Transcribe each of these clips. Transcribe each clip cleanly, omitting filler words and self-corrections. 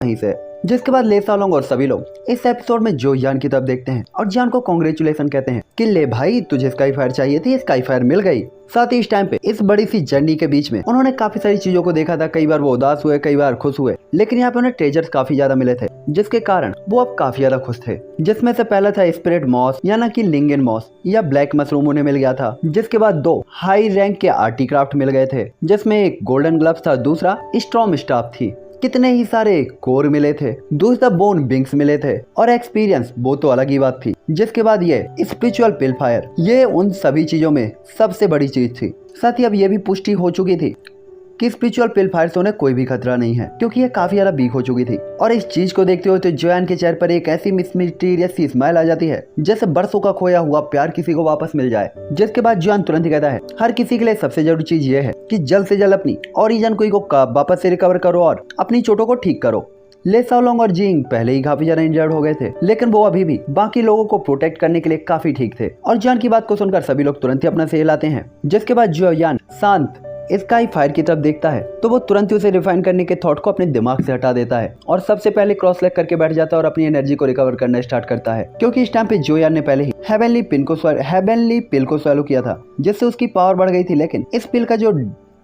वहीं से। जिसके बाद ले सालोंग और सभी लोग इस एपिसोड में जो यान की तरफ देखते हैं और जान को कांग्रेचुलेशन कहते हैं कि ले भाई तुझे स्काई फायर चाहिए थी, स्काई फायर मिल गई। साथ ही इस टाइम पे इस बड़ी सी जर्नी के बीच में उन्होंने काफी सारी चीजों को देखा था। कई बार वो उदास हुए, कई बार खुश हुए, लेकिन यहाँ पे उन्हें ट्रेजर्स काफी ज्यादा मिले थे जिसके कारण वो अब काफी ज्यादा खुश थे। जिसमें से पहला था स्पिरिट मॉस यानी कि लिंगन मॉस या ब्लैक मशरूम उन्हें मिल गया था। जिसके बाद 2 हाई रैंक के आर्टिक्राफ्ट मिल गए थे जिसमें एक गोल्डन ग्लव्स था, दूसरा स्ट्रॉम स्टाफ थी। कितने ही सारे कोर मिले थे, दूसरा बोन बिंग्स मिले थे और एक्सपीरियंस वो तो अलग ही बात थी। जिसके बाद ये स्पिरिचुअल पिल फायर, ये उन सभी चीजों में सबसे बड़ी चीज थी। साथ ही अब ये भी पुष्टि हो चुकी थी कि स्पिरिचुअल पिल फायर से उन्हें कोई भी खतरा नहीं है क्योंकि ये काफी ज्यादा वीक हो चुकी थी। और इस चीज को देखते हुए तो जोयान के चेहरे पर एक ऐसी मिस्टीरियस सी स्माइल आ जाती है जैसे बरसों का खोया हुआ प्यार किसी को वापस मिल जाए। जिसके बाद जोयान तुरंत ही कहता है हर किसी के लिए सबसे जरूरी चीज ये है कि जल्द से जल्द अपनी ओरिजिन कोई को वापस से रिकवर करो और अपनी चोटों को ठीक करो। ले सालोंग और जिंग पहले ही काफी ज्यादा इंजर्ड हो गए थे लेकिन वो अभी भी बाकी लोगों को प्रोटेक्ट करने के लिए काफी ठीक थे। और जान की बात को सुनकर सभी लोग तुरंत ही अपना सही लाते हैं। जिसके बाद जोयान शांत स्काई फायर की तरफ देखता है तो वो तुरंत ही उसे रिफाइन करने के थॉट को अपने दिमाग से हटा देता है और सबसे पहले क्रॉस लेग करके बैठ जाता है और अपनी एनर्जी को रिकवर करना स्टार्ट करता है क्योंकि इस टाइम पे जोयान ने पहले ही हेवनली पिल को स्वैलो किया था जिससे उसकी पावर बढ़ गई थी। लेकिन इस पिल का जो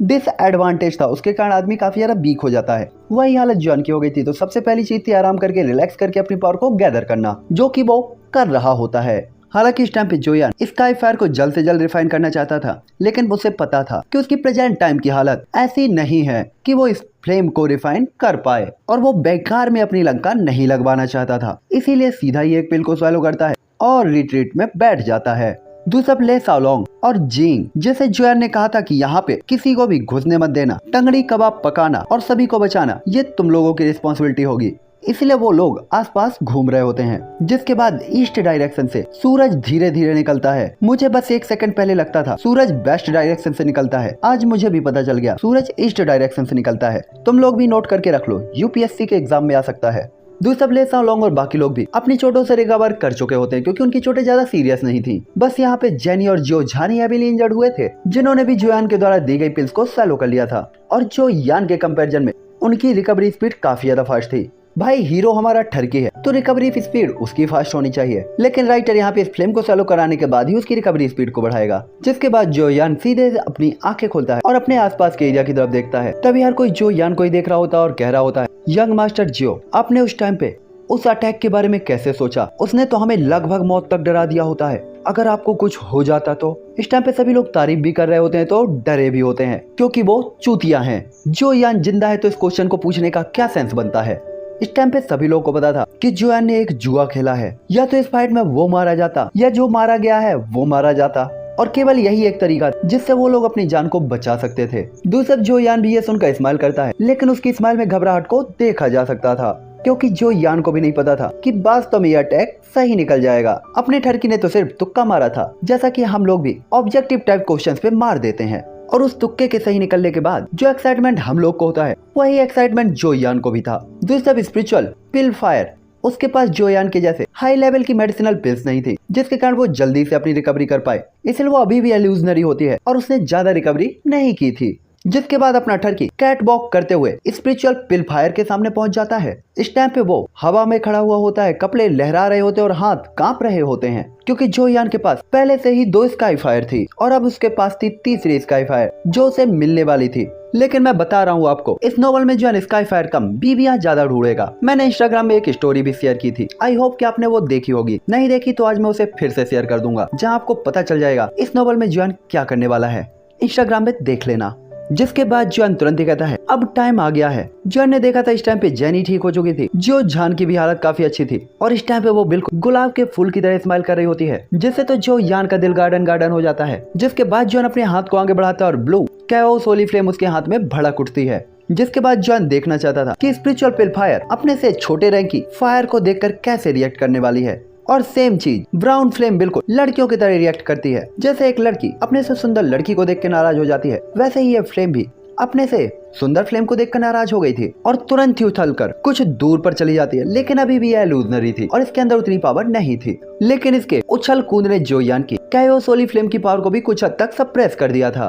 डिसएडवांटेज था उसके कारण आदमी काफी ज्यादा वीक हो जाता है। वही हालत जॉन की हो गई थी। तो सबसे पहली चीज थी आराम करके रिलैक्स करके अपनी पावर को गैदर करना, जो कि वो कर रहा होता है। हालांकि इस टाइम पे जोयान स्काई फायर को जल्द से जल्द रिफाइन करना चाहता था लेकिन उसे पता था कि उसकी प्रेजेंट टाइम की हालत ऐसी नहीं है कि वो इस फ्लेम को रिफाइन कर पाए और वो बेकार में अपनी लंका नहीं लगवाना चाहता था। इसीलिए सीधा ही एक पिल को स्वैलो करता है और रिट्रीट में बैठ जाता है। दूसरा ले सालोंग और जिंग, जैसे जोयान ने कहा था कि यहाँ पे किसी को भी घुसने मत देना, टंगड़ी कबाब पकाना और सभी को बचाना ये तुम लोगों की रिस्पॉन्सिबिलिटी होगी। इसलिए वो लोग आसपास घूम रहे होते हैं। जिसके बाद ईस्ट डायरेक्शन से सूरज धीरे धीरे निकलता है। मुझे बस 1 सेकंड पहले लगता था सूरज वेस्ट डायरेक्शन से निकलता है, आज मुझे भी पता चल गया सूरज ईस्ट डायरेक्शन से निकलता है। तुम लोग भी नोट करके रख लो, यूपीएससी के एग्जाम में आ सकता है। दूसरा ले सालोंग और बाकी लोग भी अपनी चोटों से रिकवर कर चुके होते हैं क्योंकि उनकी चोटें ज्यादा सीरियस नहीं थी। बस यहाँ पे जेनी और जो झानी हेवीली इंजर्ड हुए थे जिन्होंने भी जोयान के द्वारा दी गई पिल्स को स्वैलो कर लिया था और जो यान के कंपैरिजन में उनकी रिकवरी स्पीड काफी ज्यादा फास्ट थी। भाई हीरो हमारा ठरकी है तो रिकवरी स्पीड उसकी फास्ट होनी चाहिए, लेकिन राइटर यहाँ पे इस फ्लेम को स्वैलो कराने के बाद ही उसकी रिकवरी स्पीड को बढ़ाएगा। जिसके बाद जो यान सीधे अपनी आंखें खोलता है और अपने आसपास के एरिया की तरफ देखता है। तभी हर कोई जो यान को ही देख रहा होता है और कह रहा होता है यंग मास्टर जियो, आपने उस टाइम पे उस अटैक के बारे में कैसे सोचा? उसने तो हमें लगभग मौत तक डरा दिया होता है, अगर आपको कुछ हो जाता तो। इस टाइम पे सभी लोग तारीफ भी कर रहे होते हैं तो डरे भी होते हैं क्योंकि वो चूतिया हैं। जो यान जिंदा है तो इस क्वेश्चन को पूछने का क्या सेंस बनता है? इस टाइम पे सभी लोगों को पता था कि जोयान ने एक जुआ खेला है, या तो इस फाइट में वो मारा जाता या जो मारा गया है वो मारा जाता, और केवल यही एक तरीका जिससे वो लोग अपनी जान को बचा सकते थे। दूसरा जोयान भी ये सुनकर स्माइल करता है लेकिन उसकी स्माइल में घबराहट को देखा जा सकता था क्योंकि जो यान को भी नहीं पता था कि वास्तव में यह अटैक सही निकल जाएगा। अपने ठरकी ने तो सिर्फ तुक्का मारा था, जैसा कि हम लोग भी ऑब्जेक्टिव टाइप क्वेश्चंस पे मार देते हैं। और उस तुक्के के सही निकलने के बाद जो एक्साइटमेंट हम लोग को होता है वही एक्साइटमेंट जोयान को भी था। दूसरा स्पिरिचुअल पिल फायर, उसके पास जोयान के जैसे हाई लेवल की मेडिसिनल पिल्स नहीं थी जिसके कारण वो जल्दी से अपनी रिकवरी कर पाए, इसलिए वो अभी भी इल्यूजनरी होती है और उसने ज्यादा रिकवरी नहीं की थी। जिसके बाद अपना ठरकी कैट वॉक करते हुए स्पिरिचुअल पिल फायर के सामने पहुंच जाता है। इस टाइम पे वो हवा में खड़ा हुआ होता है, कपड़े लहरा रहे होते हैं और हाथ कांप रहे होते हैं क्योंकि जोयान के पास पहले से ही 2 स्काई फायर थी और अब उसके पास थी तीसरी स्काई फायर जो उसे मिलने वाली थी। लेकिन मैं बता रहा हूँ आपको, इस नोवेल में जो स्काई फायर कम बीबियां ज्यादा ढूंढेगा। मैंने इंस्टाग्राम में एक स्टोरी भी शेयर की थी, आई होप कि आपने वो देखी होगी। नहीं देखी तो आज मैं उसे फिर से शेयर कर दूंगा जहाँ आपको पता चल जाएगा इस नोवेल में जोयान क्या करने वाला है। इंस्टाग्राम में देख लेना। जिसके बाद जोयान तुरंत ही कहता है अब टाइम आ गया है। जोयान ने देखा था इस टाइम पे जेनी ठीक हो चुकी थी, जो जान की भी हालत काफी अच्छी थी और इस टाइम पे वो बिल्कुल गुलाब के फूल की तरह स्माइल कर रही होती है, जिससे तो जो यान का दिल गार्डन गार्डन हो जाता है। जिसके बाद जोयान अपने हाथ को आगे बढ़ाता है और ब्लू कैओस होली फ्लेम उसके हाथ में भड़क उठती है। जिसके बाद जोयान देखना चाहता था कि स्पिरिचुअल पिल फायर अपने से छोटे रैंक की फायर को देखकर कैसे रिएक्ट करने वाली है। और सेम चीज ब्राउन फ्लेम बिल्कुल लड़कियों की तरह रिएक्ट करती है। जैसे एक लड़की अपने से सुंदर लड़की को देख के नाराज हो जाती है, वैसे ही ये फ्लेम भी अपने से सुंदर फ्लेम को देखकर नाराज हो गई थी और तुरंत ही उछलकर कुछ दूर पर चली जाती है। लेकिन अभी भी यह इल्यूजनरी थी और इसके अंदर उतनी पावर नहीं थी, लेकिन इसके उछल कूद ने जोयान की कैओस होली फ्लेम की पावर को भी कुछ हद तक सप्रेस कर दिया था।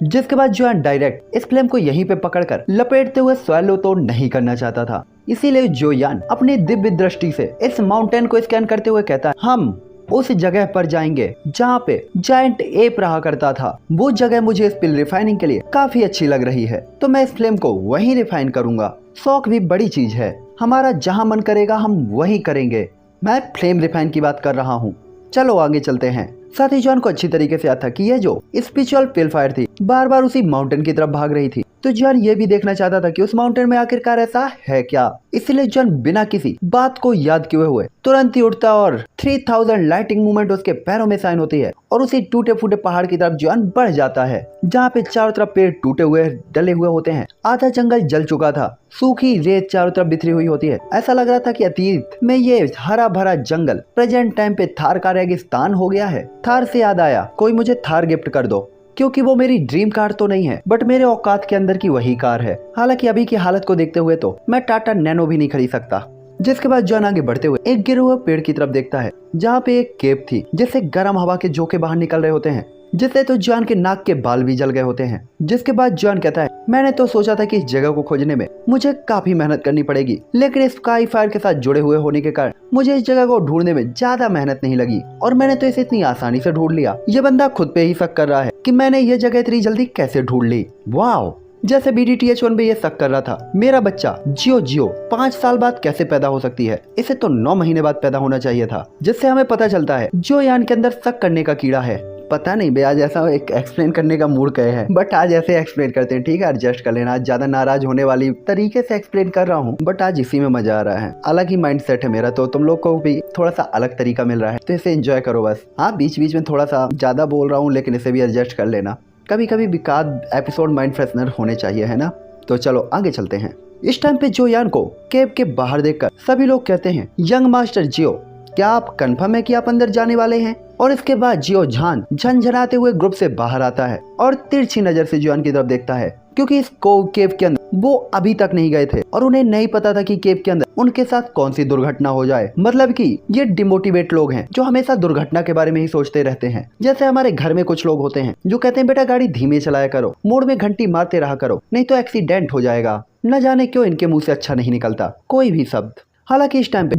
जिसके बाद जॉन डायरेक्ट इस फ्लेम को यहीं पे पकड़कर लपेटते हुए स्वैलो तो नहीं करना चाहता था। इसीलिए जोयान अपनी दिव्य दृष्टि से इस माउंटेन को स्कैन करते हुए कहता है, हम उस जगह पर जाएंगे जहाँ पे जायंट एप रहा करता था। वो जगह मुझे स्पिल रिफाइनिंग के लिए काफी अच्छी लग रही है, तो मैं इस फ्लेम को वहीं रिफाइन करूंगा। शौक भी बड़ी चीज है, हमारा जहाँ मन करेगा हम वही करेंगे। मैं फ्लेम रिफाइन की बात कर रहा हूँ, चलो आगे चलते हैं। साथ ही जॉन को अच्छी तरीके से याद था कि यह जो स्पिरिचुअल पिलफायर थी बार बार उसी माउंटेन की तरफ भाग रही थी, तो जॉन ये भी देखना चाहता था कि उस माउंटेन में आखिरकार ऐसा है क्या। इसलिए जॉन बिना किसी बात को याद किए हुए तुरंत ही उठता और 3000 लाइटिंग मूवमेंट उसके पैरों में साइन होती है और उसी टूटे फूटे पहाड़ की तरफ जॉन बढ़ जाता है, जहाँ पे चारों तरफ पेड़ टूटे हुए डले हुए होते हैं। आधा जंगल जल चुका था, सूखी रेत चारों तरफ बिखरी हुई होती है। ऐसा लग रहा था कि अतीत में ये हरा भरा जंगल प्रेजेंट टाइम पे थार का रेगिस्तान हो गया है। थार से याद आया, कोई मुझे थार गिफ्ट कर दो, क्योंकि वो मेरी ड्रीम कार तो नहीं है बट मेरे औकात के अंदर की वही कार है। हालांकि अभी की हालत को देखते हुए तो मैं टाटा नैनो भी नहीं खरीद सकता। जिसके बाद जॉन आगे बढ़ते हुए एक गिरे हुए पेड़ की तरफ देखता है, जहाँ पे एक केप थी जिससे गर्म हवा के झोंके बाहर निकल रहे होते हैं, जिससे तो जॉन के नाक के बाल भी जल गए होते हैं। जिसके बाद जॉन कहता है, मैंने तो सोचा था कि इस जगह को खोजने में मुझे काफी मेहनत करनी पड़ेगी, लेकिन इस स्काई फायर के साथ जुड़े हुए होने के कारण मुझे इस जगह को ढूंढने में ज्यादा मेहनत नहीं लगी और मैंने तो इसे इतनी आसानी से ढूंढ लिया। ये बंदा खुद पे ही शक कर रहा है कि मैंने ये जगह इतनी जल्दी कैसे ढूंढ ली। वाह, जैसे BDTH1 पे ये शक कर रहा था, मेरा बच्चा जियो 5 साल बाद कैसे पैदा हो सकती है, इसे तो 9 महीने बाद पैदा होना चाहिए था। जिससे हमें पता चलता है जोयान के अंदर शक करने का कीड़ा है। पता नहीं भैया, आज ऐसा एक एक्सप्लेन करने का मूड कहे है, बट आज ऐसे एक्सप्लेन करते हैं, ठीक है, एडजस्ट कर लेना। आज ज्यादा नाराज होने वाली तरीके से एक्सप्लेन कर रहा हूँ, बट आज इसी में मजा आ रहा है। अलग ही माइंड सेट है मेरा, तो तुम लोग को भी थोड़ा सा अलग तरीका मिल रहा है, तो इसे एंजॉय करो बस। हाँ, बीच बीच में थोड़ा सा ज्यादा बोल रहा हूँ, लेकिन इसे भी एडजस्ट कर लेना। कभी कभी विकाद एपिसोड माइंड फ्रेशनर होने चाहिए, है ना। तो चलो आगे चलते हैं। इस टाइम पे जोयान को केव के बाहर देखकर सभी लोग कहते हैं, यंग मास्टर जियो, क्या आप कंफर्म है कि आप अंदर जाने वाले हैं? और इसके बाद जियो झान झनझनाते हुए ग्रुप से बाहर आता है और तिरछी नजर से जोयान की तरफ देखता है, क्योंकि इस केव के अंदर वो अभी तक नहीं गए थे और उन्हें नहीं पता था कि केव के अंदर उनके साथ कौन सी दुर्घटना हो जाए। मतलब कि ये डिमोटिवेट लोग हैं जो हमेशा दुर्घटना के बारे में ही सोचते रहते हैं। जैसे हमारे घर में कुछ लोग होते हैं जो कहते हैं, बेटा गाड़ी धीमे चलाया करो, मोड़ में घंटी मारते रहा करो, नहीं तो एक्सीडेंट हो जाएगा। न जाने क्यों इनके मुंह से अच्छा नहीं निकलता कोई भी शब्द। हालांकि इस टाइम पे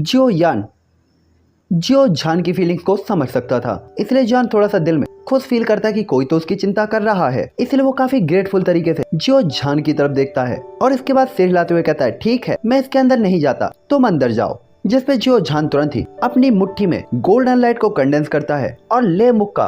जियो झान की फीलिंग्स को समझ सकता था, इसलिए जान थोड़ा सा दिल में खुद फील करता है कि कोई तो उसकी चिंता कर रहा है। इसलिए वो काफी ग्रेटफुल तरीके से जियो झान की तरफ देखता है और इसके बाद सिर हिलाते हुए कहता है, ठीक है, मैं इसके अंदर नहीं जाता, तुम अंदर जाओ। जिसपे जियो झान तुरंत ही अपनी मुट्ठी में गोल्डन लाइट को कंडेंस करता है और ले मुक्का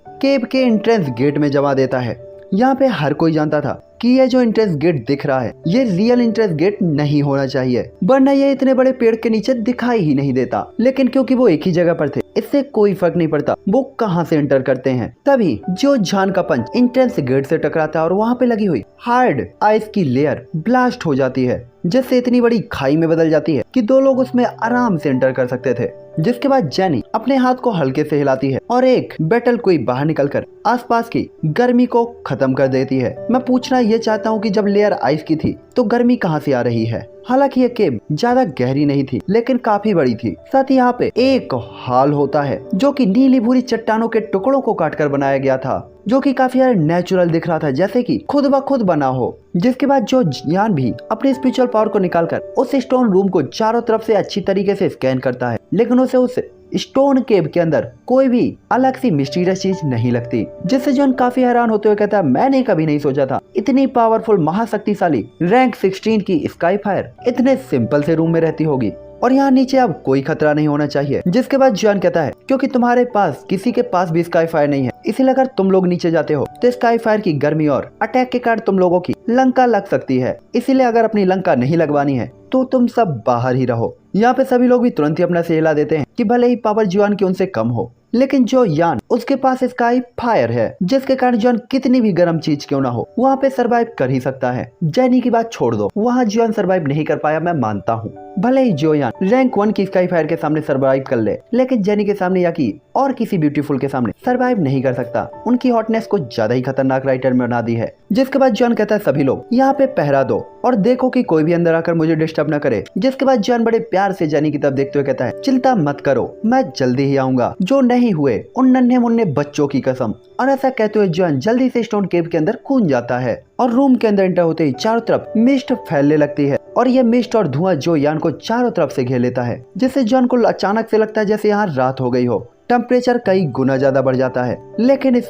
केव के एंट्रेंस गेट में जमा देता है। यहाँ पे हर कोई जानता था कि ये जो एंट्रेंस गेट दिख रहा है ये रियल एंट्रेंस गेट नहीं होना चाहिए, वरना ये इतने बड़े पेड़ के नीचे दिखाई ही नहीं देता। लेकिन क्योंकि वो एक ही जगह पर थे, इससे कोई फर्क नहीं पड़ता वो कहाँ से एंटर करते हैं। तभी जो झान का पंच एंट्रेंस गेट से टकराता है और वहाँ पे लगी हुई हार्ड आइस की लेयर ब्लास्ट हो जाती है, जिससे इतनी बड़ी खाई में बदल जाती है कि 2 लोग उसमें आराम से एंटर कर सकते थे। जिसके बाद जेनी अपने हाथ को हल्के से हिलाती है और एक बैटल कोई बाहर निकलकर आसपास की गर्मी को खत्म कर देती है। मैं पूछना ये चाहता हूँ कि जब लेयर आइस की थी तो गर्मी कहाँ से आ रही है? हालांकि ये केव ज्यादा गहरी नहीं थी लेकिन काफी बड़ी थी। साथ ही यहाँ पे एक हॉल होता है जो कि नीली भूरी चट्टानों के टुकड़ों को काटकर बनाया गया था, जो कि काफी नेचुरल दिख रहा था, जैसे कि खुद ब खुद बना हो। जिसके बाद जो ज्ञान भी अपने स्पिरिचुअल पावर को निकालकर उस स्टोन रूम को चारों तरफ से अच्छी तरीके से स्कैन करता है, लेकिन उसे उस स्टोन केव के अंदर कोई भी अलग सी मिस्टीरियस चीज नहीं लगती। जिससे जॉन काफी हैरान होते हुए कहता है, मैंने कभी नहीं सोचा था इतनी पावरफुल महाशक्तिशाली रैंक 16 की स्काई फायर इतने सिंपल से रूम में रहती होगी और यहाँ नीचे अब कोई खतरा नहीं होना चाहिए। जिसके बाद जॉन कहता है, क्योंकि तुम्हारे पास किसी के पास भी स्काई फायर नहीं है, इसीलिए अगर तुम लोग नीचे जाते हो तो स्काई फायर की गर्मी और अटैक के कारण तुम लोगों की लंका लग सकती है। इसीलिए अगर अपनी लंका नहीं लगवानी है तो तुम सब बाहर ही रहो। यहाँ पे सभी लोग भी तुरंत ही अपना हिला देते हैं कि भले ही पावर जॉन की उनसे कम हो, लेकिन जो यान उसके पास स्काई फायर है, जिसके कारण जॉन कितनी भी गर्म चीज क्यों ना हो वहाँ पे सरवाइव कर ही सकता है। जेनी की बात छोड़ दो, वहाँ जॉन सरवाइव नहीं कर पाया, मैं मानता हूँ। भले ही जोयान रैंक 1 की स्काई फायर के सामने सरवाइव कर ले, लेकिन जेनी के सामने या कि और किसी ब्यूटीफुल के सामने सरवाइव नहीं कर सकता। उनकी हॉटनेस को ज्यादा ही खतरनाक राइटर में बना दी है। जिसके बाद जॉन कहता है, सभी लोग यहाँ पे पहरा दो, और देखो कि कोई भी अंदर आकर मुझे डिस्टर्ब न करे। जिसके बाद जॉन बड़े प्यार से जैनी की तरफ देखते हुए कहता है, चिंता मत करो, मैं जल्दी ही आऊंगा, जो नहीं हुए उन नन्हे मुन्ने बच्चों की कसम। और ऐसा कहते हुए जॉन जल्दी से स्टोन केव के अंदर कूद जाता है और रूम के अंदर एंटर होते ही चारों तरफ मिस्ट फैलने लगती है और ये मिस्ट और धुआं जो यान को चारों तरफ से घेर लेता है, जिससे जॉन को अचानक से लगता है जैसे यहाँ रात हो गई हो। टेम्परेचर कई गुना ज्यादा बढ़ जाता है, लेकिन इस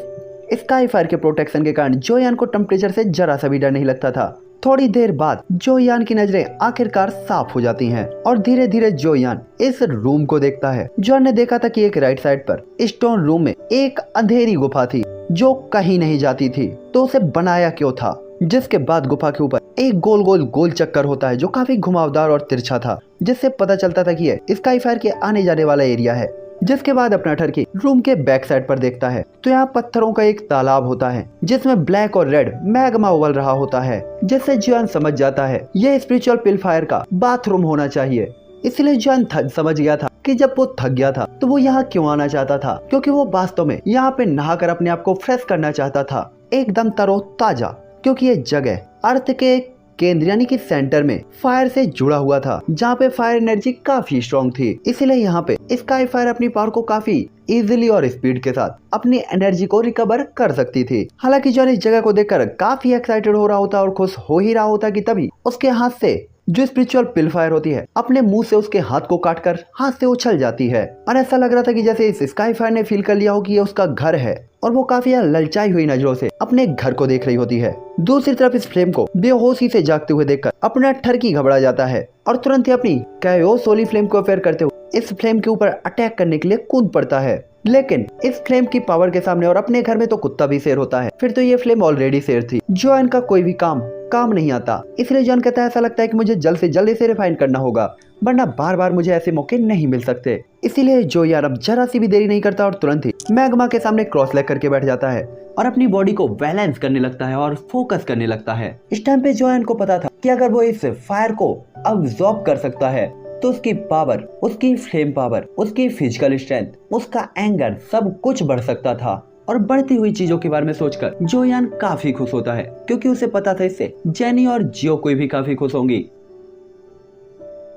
स्काई फायर के प्रोटेक्शन के कारण जो यान को टेम्परेचर से जरा सा भी डर नहीं लगता था। थोड़ी देर बाद जो यान की नजरें आखिरकार साफ हो जाती हैं और धीरे धीरे जो यान इस रूम को देखता है। जॉन ने देखा था कि एक राइट साइड पर स्टोन रूम में एक अंधेरी गुफा थी जो कहीं नहीं जाती थी, तो उसे बनाया क्यों था। जिसके बाद गुफा के ऊपर एक गोल चक्कर होता है जो काफी घुमावदार और तिरछा था, जिससे पता चलता था कि यह स्काई फायर के आने जाने वाला एरिया है। जिसके बाद अपना टर्की रूम के बैक साइड पर देखता है तो यहाँ पत्थरों का एक तालाब होता है जिसमें ब्लैक और रेड मैग्मा उबल रहा होता है, जिससे जॉन समझ जाता है यह स्पिरिचुअल पिल फायर का बाथरूम होना चाहिए। इसलिए जॉन समझ गया था कि जब वो थक गया था तो वो यहाँ क्यों आना चाहता था, क्योंकि वो वास्तव में यहाँ पे नहाकर अपने आप को फ्रेश करना चाहता था, एकदम तरोताजा। क्योंकि ये जगह अर्थ के केंद्र यानी कि सेंटर में फायर से जुड़ा हुआ था, जहाँ पे फायर एनर्जी काफी स्ट्रॉन्ग थी। इसलिए यहाँ पे स्काई फायर अपनी पावर को काफी इजीली और स्पीड के साथ अपनी एनर्जी को रिकवर कर सकती थी। हालांकि जॉन इस जगह को देखकर काफी एक्साइटेड हो रहा होता और खुश हो ही रहा होता कि तभी उसके हाथ से जो स्पिरिचुअल पिल फायर होती है अपने मुंह से उसके हाथ को काटकर हाथ से उछल जाती है। और ऐसा लग रहा था कि जैसे इस स्काई फायर ने फील कर लिया हो कि ये उसका घर है और वो काफी ललचाई हुई नजरों से अपने घर को देख रही होती है। दूसरी तरफ इस फ्लेम को बेहोशी से जागते हुए देखकर अपना टर्की घबरा जाता है और तुरंत ही अपनी कैओस होली फ्लेम को फेयर करते हुए इस फ्लेम के ऊपर अटैक करने के लिए कूद पड़ता है। लेकिन इस फ्लेम की पावर के सामने और अपने घर में तो कुत्ता भी शेर होता है, फिर तो ये फ्लेम ऑलरेडी शेर थी। जॉन का कोई भी काम नहीं आता। इसलिए जॉन कहता है ऐसा लगता है कि मुझे जल्द से जल्द इसे रिफाइन करना होगा, वरना बार बार मुझे ऐसे मौके नहीं मिल सकते। इसीलिए जो यार अब जरा सी भी देरी नहीं करता और तुरंत ही मैग्मा के सामने क्रॉस लेग करके बैठ जाता है और अपनी बॉडी को बैलेंस करने लगता है और फोकस करने लगता है। इस टाइम पे जॉन को पता था कि अगर वो इस फायर को अब्सॉर्ब कर सकता है तो उसकी पावर, उसकी फ्लेम पावर, उसकी फिजिकल स्ट्रेंथ, उसका एंगर सब कुछ बढ़ सकता था। और बढ़ती हुई चीजों के बारे में सोचकर जो यान काफी खुश होता है, क्योंकि उसे पता था इससे जेनी और जियो कोई भी काफी खुश होंगी,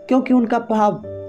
क्योंकि उनका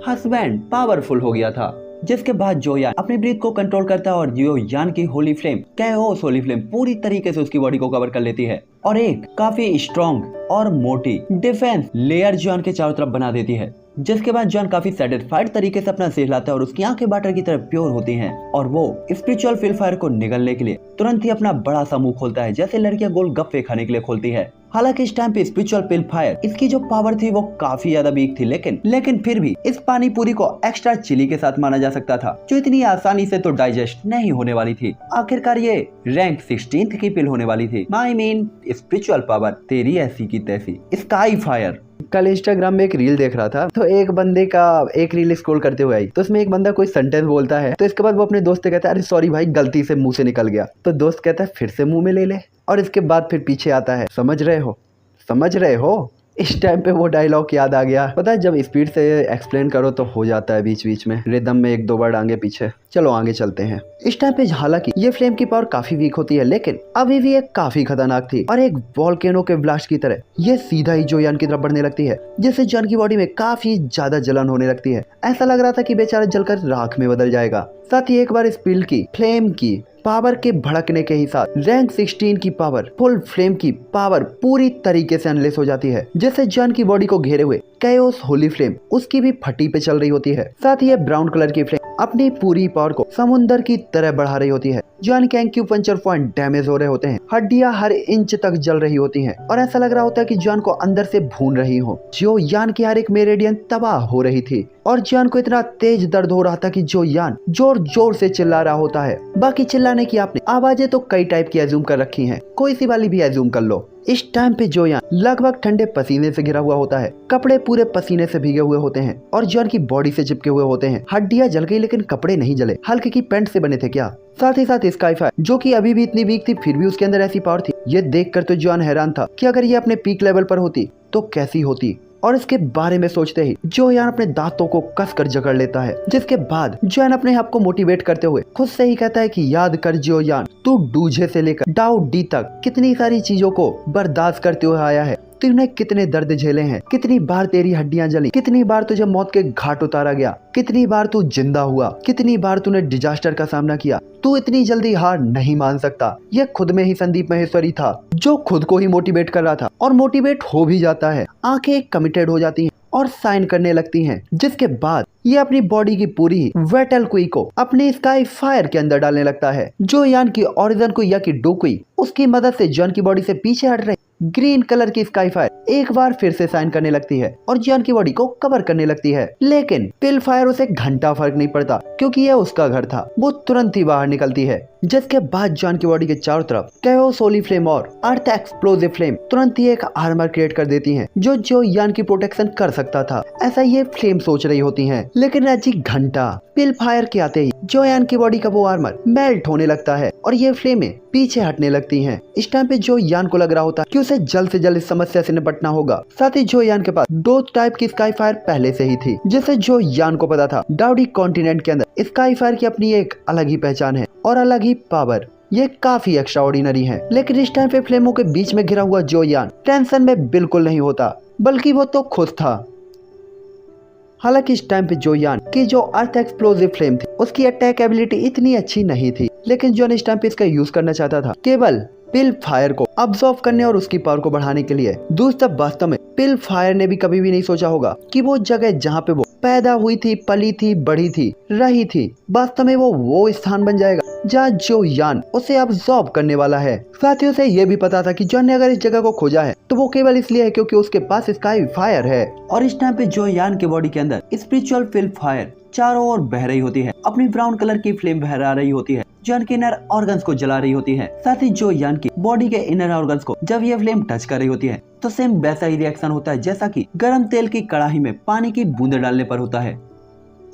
हस्बैंड पावरफुल हो गया था। जिसके बाद जो यान अपनी ब्रीथ को कंट्रोल करता है और जो यान की Holi flame, chaos Holi flame पूरी तरीके से उसकी बॉडी को कवर कर लेती है और एक काफी स्ट्रॉन्ग और मोटी डिफेंस लेयर जॉन के चारों तरफ बना देती है। जिसके बाद जॉन काफी सेटिस्फाइड तरीके से अपना सिर लाता है और उसकी आंखें वाटर की तरह प्योर होती हैं और वो स्पिरिचुअल पिल फायर को निगलने के लिए तुरंत ही अपना बड़ा सा मुंह खोलता है, जैसे लड़कियां गोलगप्पे खाने के लिए खोलती है। हालांकि इस टाइम पे स्पिरिचुअल पिल फायर इसकी जो पावर थी वो काफी ज्यादा वीक थी, लेकिन फिर भी इस पानी पूरी को एक्स्ट्रा चिली के साथ माना जा सकता था, जो इतनी आसानी से तो डाइजेस्ट नहीं होने वाली थी। आखिरकार ये रैंक 16 की पिल होने वाली थी। आई मीन स्पिरिचुअल पावर तेरी ऐसी की तैसी। Sky fire. कल इंस्टाग्राम में एक रील देख रहा था, तो एक बंदे का एक रील स्क्रॉल करते हुए आई, तो उसमें एक बंदा कोई सेंटेंस बोलता है, तो इसके बाद वो अपने दोस्त से कहता है अरे सॉरी भाई गलती से मुंह से निकल गया। तो दोस्त कहता है फिर से मुंह में ले ले, और इसके बाद फिर पीछे आता है समझ रहे हो। इस टाइम पे वो डायलॉग याद आ गया। पता है जब स्पीड से एक्सप्लेन करो तो हो जाता है बीच बीच में रिदम में एक दो वर्ड आगे पीछे। चलो आगे चलते हैं। इस टाइम पे हालांकि ये फ्लेम की पावर काफी वीक होती है, लेकिन अभी भी एक काफी खतरनाक थी और एक वॉल्केनो के ब्लास्ट की तरह ये सीधा ही जो यान की तरफ बढ़ने लगती है, जिससे जॉन की बॉडी में काफी ज्यादा जलन होने लगती है। ऐसा लग रहा था कि बेचारा जलकर राख में बदल जाएगा। साथ ही एक बार इस पिल की फ्लेम की पावर के भड़कने के ही साथ रैंक 16 की पावर, फुल फ्लेम की पावर पूरी तरीके से अनलेस हो जाती है, जिससे जॉन की बॉडी को घेरे हुए कैओस होली फ्लेम उसकी भी फटी पे चल रही होती है। साथ ही ये ब्राउन कलर की फ्लेम अपनी पूरी पावर को समुंदर की तरह बढ़ा रही होती है। जॉन के एक्यूपंक्चर पॉइंट डैमेज हो रहे होते हैं, हड्डियां हर इंच तक जल रही होती हैं और ऐसा लग रहा होता है कि जॉन को अंदर से भून रही हो। जो यान की हर एक मेरेडियन तबाह हो रही थी और जॉन को इतना तेज दर्द हो रहा था कि जो यान जोर जोर से चिल्ला रहा होता है। बाकी चिल्लाने की आपने आवाजें तो कई टाइप की एज्यूम कर रखी हैं, कोई सी वाली भी एज्यूम कर लो। इस टाइम पे जो यान लगभग ठंडे पसीने से घिरा हुआ होता है, कपड़े पूरे पसीने से भीगे हुए होते हैं और जॉन की बॉडी से चिपके हुए होते हैं। हड्डियां जल गई लेकिन कपड़े नहीं जले, हल्के की पैंट से बने थे क्या। साथ ही साथ स्काई फायर जो कि अभी भी इतनी वीक थी फिर भी उसके अंदर ऐसी पावर थी, ये देखकर तो जॉन हैरान था कि अगर ये अपने पीक लेवल पर होती तो कैसी होती। और इसके बारे में सोचते ही जो यान अपने दांतों को कसकर जकड़ लेता है, जिसके बाद जॉन अपने आप को मोटिवेट करते हुए खुद से ही कहता है कि याद कर जो यान, तू डूझे से लेकर डाउ डी तक कितनी सारी चीजों को बर्दाश्त करते हुए आया है, तूने कितने दर्द झेले हैं, कितनी बार तेरी हड्डियां जली, कितनी बार तुझे मौत के घाट उतारा गया, कितनी बार तू जिंदा हुआ, कितनी बार तूने डिजास्टर का सामना किया। तू इतनी जल्दी हार नहीं मान सकता। यह खुद में ही संदीप माहेश्वरी था जो खुद को ही मोटिवेट कर रहा था और मोटिवेट हो भी जाता है। आंखें कमिटेड हो जाती हैं और साइन करने लगती हैं, जिसके बाद ये अपनी बॉडी की पूरी वेटल क्वी को अपने स्काई फायर के अंदर डालने लगता है। जो यान की ओरिजिन क्वी या की डोक्वी उसकी मदद से जॉन की बॉडी से पीछे हट रही ग्रीन कलर की स्काई फायर एक बार फिर से साइन करने लगती है और जॉन की बॉडी को कवर करने लगती है। लेकिन पिल फायर उसे घंटा फर्क नहीं पड़ता क्योंकि यह उसका घर था। वो तुरंत ही बाहर निकलती है, जिसके बाद जॉन की बॉडी के चारों तरफ कैओस होली फ्लेम और अर्थ एक्सप्लोसिव फ्लेम तुरंत ही एक आर्मर क्रिएट कर देती हैं जो यान की प्रोटेक्शन कर सकता था। ऐसा ये फ्लेम सोच रही होती हैं, लेकिन राजी घंटा पिल फायर के आते ही जो यान की बॉडी का वो आर्मर मेल्ट होने लगता है और ये फ्लेमें पीछे हटने लगती हैं। इस टाइम पे जो यान को लग रहा होता है कि उसे जल्द से जल्द इस समस्या से निपटना होगा। साथ ही जो यान के पास दो टाइप की स्काई फायर पहले से ही थी, जिससे जो यान को पता था डाउडी कॉन्टिनेंट के अंदर स्काई फायर की अपनी एक अलग ही पहचान है और अलग ही पावर। ये काफी एक्स्ट्रा ऑर्डिनरी है। लेकिन इस टाइम पे फ्लेमों के बीच में घिरा हुआ जो यान टेंशन में बिल्कुल नहीं होता, बल्कि वो तो खुश था। हालांकि इस टाइम पे जो यान की जो अर्थ एक्सप्लोसिव फ्लेम थी उसकी अटैक एबिलिटी इतनी अच्छी नहीं थी, लेकिन जॉन इस टाइम पे इसका यूज करना चाहता था केवल पिल फायर को अब्सॉर्ब करने और उसकी पावर को बढ़ाने के लिए। दोस्तों वास्तव में पिल फायर ने भी कभी भी नहीं सोचा होगा कि वो जगह जहाँ पे वो पैदा हुई थी, पली थी, बढ़ी थी, रही थी, वास्तव में वो स्थान बन जाएगा जहाँ जो यान उसे अब्सॉर्ब करने वाला है। साथ ही उसे ये भी पता था कि जॉन ने अगर इस जगह को खोजा है तो वो केवल इसलिए है क्योंकि उसके पास स्काई फायर है। और इस टाइम पे जो यान के बॉडी के अंदर स्पिरिचुअल पिल फायर चारों ओर बह रही होती है, अपनी ब्राउन कलर की फ्लेम बहरा रही होती है, जॉन के इनर ऑर्गन्स को जला रही होती है। साथ ही जो यान की बॉडी के इनर ऑर्गन्स को जब ये फ्लेम टच कर रही होती है तो सेम वैसा ही रिएक्शन होता है जैसा कि गर्म तेल की कड़ाही में पानी की बूंदे डालने पर होता है।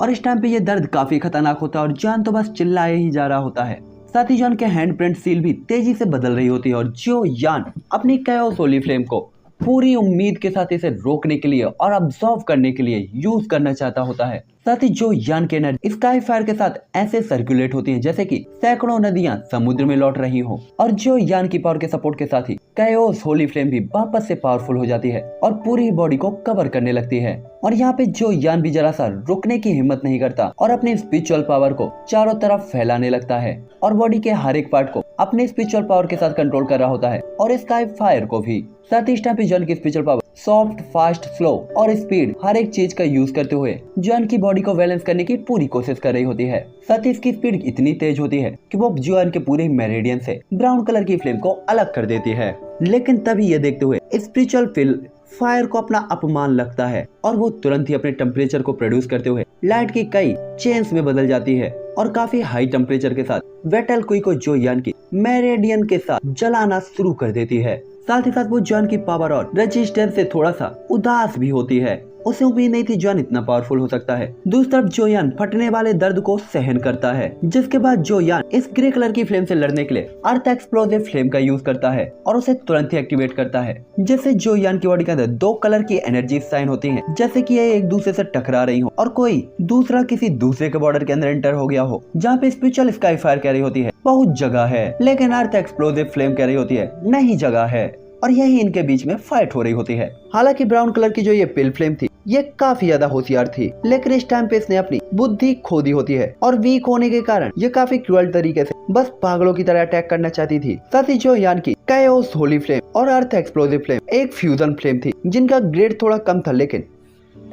और इस टाइम पे ये दर्द काफी खतरनाक होता है और जॉन तो बस चिल्लाए ही जा रहा होता है। साथ ही जॉन के हैंड प्रिंट सील भी तेजी से बदल रही होती है और जो यान अपनी कैओस होली फ्लेम को पूरी उम्मीद के साथ इसे रोकने के लिए और अब्सॉर्ब करने के लिए यूज करना चाहता होता है। साथ ही जो यान के एनर्जी स्काई फायर के साथ ऐसे सर्कुलेट होती है जैसे कि सैकड़ों नदियां समुद्र में लौट रही हो। और जो यान की पावर के सपोर्ट के साथ ही कैओस होली फ्लेम भी वापस से पावरफुल हो जाती है और पूरी बॉडी को कवर करने लगती है। और यहाँ पे जो यान भी जरा सा रुकने की हिम्मत नहीं करता और अपनी स्पिरिचुअल पावर को चारों तरफ फैलाने लगता है और बॉडी के हर एक पार्ट को अपने स्पिरिचुअल पावर के साथ कंट्रोल कर रहा होता है और स्काई फायर को भी। साथ ही इस टाइम पे जॉन की spiritual power soft, fast, slow और स्पीड हर एक चीज का यूज करते हुए जॉन की बॉडी को बैलेंस करने की पूरी कोशिश कर रही होती है। साथ ही इसकी स्पीड इतनी तेज होती है कि वो जॉन के पूरे मेरिडियन से ब्राउन कलर की फ्लेम को अलग कर देती है। लेकिन तभी ये देखते हुए स्पिरिचुअल पिल फायर को अपना अपमान लगता है और वो तुरंत ही अपने टेम्परेचर को प्रोड्यूस करते हुए लाइट की कई चेन्स में बदल जाती है और काफी हाई टेम्परेचर के साथ वेटल क्वी को जो यान की मेरिडियन के साथ जलाना शुरू कर देती है। साथ ही साथ वो जॉन की पावर और रेजिस्टेंस से थोड़ा सा उदास भी होती है। उसे उम्मीद नहीं थी जॉन इतना पावरफुल हो सकता है। दूसरी तरफ जो यान फटने वाले दर्द को सहन करता है, जिसके बाद जो यान इस ग्रे कलर की फ्लेम से लड़ने के लिए अर्थ एक्सप्लोसिव फ्लेम का यूज करता है और उसे तुरंत ही एक्टिवेट करता है, जिससे जो यान की बॉडी के अंदर दो कलर की एनर्जी साइन होती है जैसे कि ये एक दूसरे से टकरा रही हो और कोई दूसरा किसी दूसरे के बॉर्डर के अंदर एंटर हो गया हो। जहाँ पे स्पिरिचुअल स्काई फायर कह रही होती है बहुत जगह है, लेकिन अर्थ एक्सप्लोसिव फ्लेम कह रही होती है नहीं जगह है, और यही इनके बीच में फाइट हो रही होती है। हालांकि ब्राउन कलर की जो ये पिल फ्लेम थी ये काफी ज्यादा होशियार थी, लेकिन इस टाइम पे इसने अपनी बुद्धि खो दी होती है और वीक होने के कारण ये काफी क्रूअल तरीके से बस पागलों की तरह अटैक करना चाहती थी। साथ ही जो यान की कैओस होली फ्लेम और अर्थ एक्सप्लोसिव फ्लेम एक फ्यूजन फ्लेम थी जिनका ग्रेड थोड़ा कम था, लेकिन